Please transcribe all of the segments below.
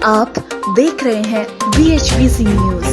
आप देख रहे हैं BHPC न्यूज।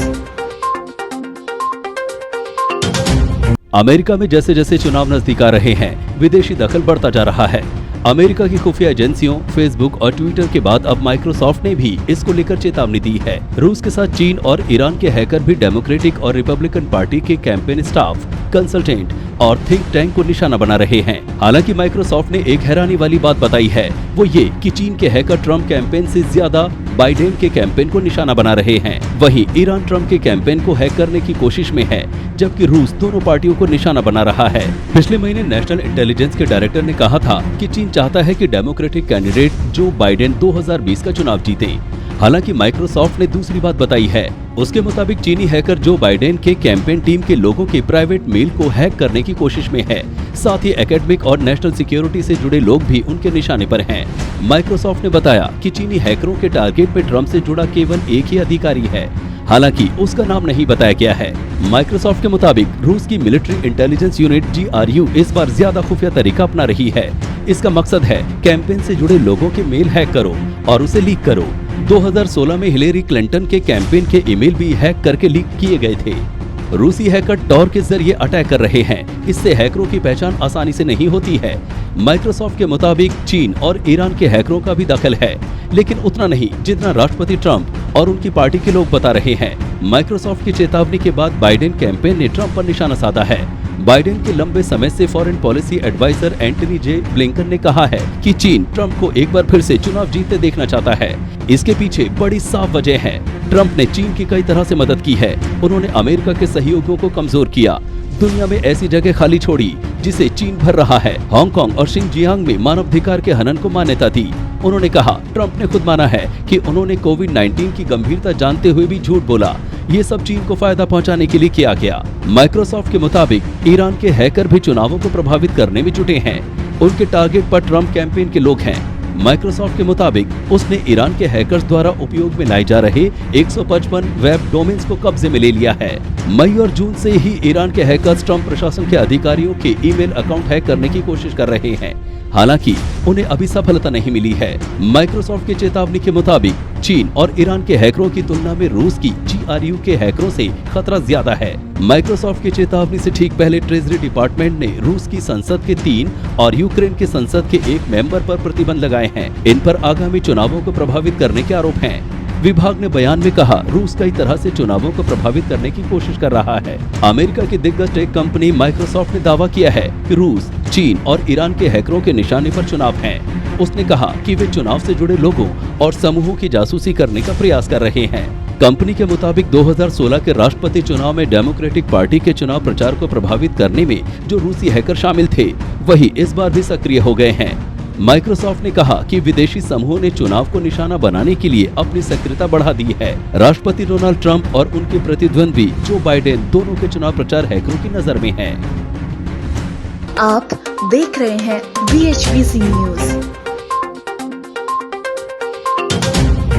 अमेरिका में जैसे जैसे चुनाव नजदीक आ रहे हैं, विदेशी दखल बढ़ता जा रहा है। अमेरिका की खुफिया एजेंसियों, फेसबुक और ट्विटर के बाद अब माइक्रोसॉफ्ट ने भी इसको लेकर चेतावनी दी है। रूस के साथ चीन और ईरान के हैकर भी डेमोक्रेटिक और रिपब्लिकन पार्टी के कैंपेन स्टाफ, कंसल्टेंट और थिंक टैंक को निशाना बना रहे हैं। हालांकि माइक्रोसॉफ्ट ने एक हैरानी वाली बात बताई है, वो ये कि चीन के हैकर ट्रंप कैंपेन से ज्यादा बाइडेन के कैंपेन को निशाना बना रहे हैं। वहीं ईरान ट्रंप के कैंपेन को हैक करने की कोशिश में है, जबकि रूस दोनों पार्टियों को निशाना बना रहा है। पिछले महीने नेशनल इंटेलिजेंस के डायरेक्टर ने कहा था कि चीन चाहता है कि डेमोक्रेटिक कैंडिडेट जो बाइडेन 2020 का चुनाव जीते। हालांकि माइक्रोसॉफ्ट ने दूसरी बात बताई है। उसके मुताबिक चीनी हैकर जो बाइडेन के कैंपेन टीम के लोगों के प्राइवेट मेल को हैक करने की कोशिश में है। साथ ही एकेडमिक और नेशनल सिक्योरिटी से जुड़े लोग भी उनके निशाने पर हैं। माइक्रोसॉफ्ट ने बताया कि चीनी हैकरों के टारगेट पे ट्रंप से जुड़ा केवल एक ही अधिकारी है, हालांकि उसका नाम नहीं बताया गया है। माइक्रोसॉफ्ट के मुताबिक रूस की मिलिट्री इंटेलिजेंस यूनिट GRU इस बार ज्यादा खुफिया तरीका अपना रही है। इसका मकसद है कैंपेन से जुड़े लोगों के मेल हैक करो और उसे लीक करो। 2016 में हिलेरी क्लिंटन के कैंपेन के ईमेल भी हैक करके लीक किए गए थे। रूसी हैकर टॉर के जरिए अटैक कर रहे हैं। इससे हैकरों की पहचान आसानी से नहीं होती है। माइक्रोसॉफ्ट के मुताबिक चीन और ईरान के हैकरों का भी दखल है, लेकिन उतना नहीं जितना राष्ट्रपति ट्रंप और उनकी पार्टी के लोग बता रहे हैं। माइक्रोसॉफ्ट की चेतावनी के बाद बाइडेन कैंपेन ने ट्रंप पर निशाना साधा है। बाइडेन के लंबे समय से फॉरेन पॉलिसी एडवाइजर एंटनी जे ब्लिंकन ने कहा है कि चीन ट्रंप को एक बार फिर से चुनाव जीतते देखना चाहता है। इसके पीछे बड़ी साफ वजह है। ट्रंप ने चीन की कई तरह से मदद की है। उन्होंने अमेरिका के सहयोगियों को कमजोर किया, दुनिया में ऐसी जगह खाली छोड़ी जिसे चीन भर रहा है। हांगकांग और शिनजियांग में मानवाधिकार के हनन को मान्यता दी। उन्होंने कहा, ट्रंप ने खुद माना है कि उन्होंने कोविड-19 की गंभीरता जानते हुए भी झूठ बोला। ये सब चीन को फायदा पहुंचाने के लिए किया गया। माइक्रोसॉफ्ट के मुताबिक ईरान के हैकर भी चुनावों को प्रभावित करने में जुटे हैं। उनके टारगेट पर ट्रंप कैंपेन के लोग हैं। माइक्रोसॉफ्ट के मुताबिक उसने ईरान के हैकर्स द्वारा उपयोग में लाए जा रहे 155 वेब डोमेन्स को कब्जे में ले लिया है। मई और जून से ही ईरान के हैकर्स ट्रंप प्रशासन के अधिकारियों के ईमेल अकाउंट हैक करने की कोशिश कर रहे हैं। हालांकि उन्हें अभी सफलता नहीं मिली है। माइक्रोसॉफ्ट की चेतावनी के मुताबिक चीन और ईरान के हैकरों की तुलना में रूस की GRU के हैकरों से खतरा ज्यादा है। माइक्रोसॉफ्ट की चेतावनी से ठीक पहले ट्रेजरी डिपार्टमेंट ने रूस की संसद के 3 और यूक्रेन के संसद के 1 मेंबर पर प्रतिबंध लगाए हैं। इन पर आगामी चुनावों को प्रभावित करने के आरोप हैं। विभाग ने बयान में कहा, रूस कई तरह से चुनावों को प्रभावित करने की कोशिश कर रहा है। अमेरिका की दिग्गज टेक कंपनी माइक्रोसॉफ्ट ने दावा किया है कि रूस, चीन और ईरान के हैकरों के निशाने पर चुनाव हैं। उसने कहा कि वे चुनाव से जुड़े लोगों और समूहों की जासूसी करने का प्रयास कर रहे हैं। कंपनी के मुताबिक 2016 के राष्ट्रपति चुनाव में डेमोक्रेटिक पार्टी के चुनाव प्रचार को प्रभावित करने में जो रूसी हैकर शामिल थे, वही इस बार भी सक्रिय हो गए हैं। माइक्रोसॉफ्ट ने कहा कि विदेशी समूहों ने चुनाव को निशाना बनाने के लिए अपनी सक्रियता बढ़ा दी है। राष्ट्रपति डोनाल्ड ट्रंप और उनके प्रतिद्वंद्वी जो बाइडेन दोनों के चुनाव प्रचार हैकरों की नजर में है। आप देख रहे हैं BHPC न्यूज।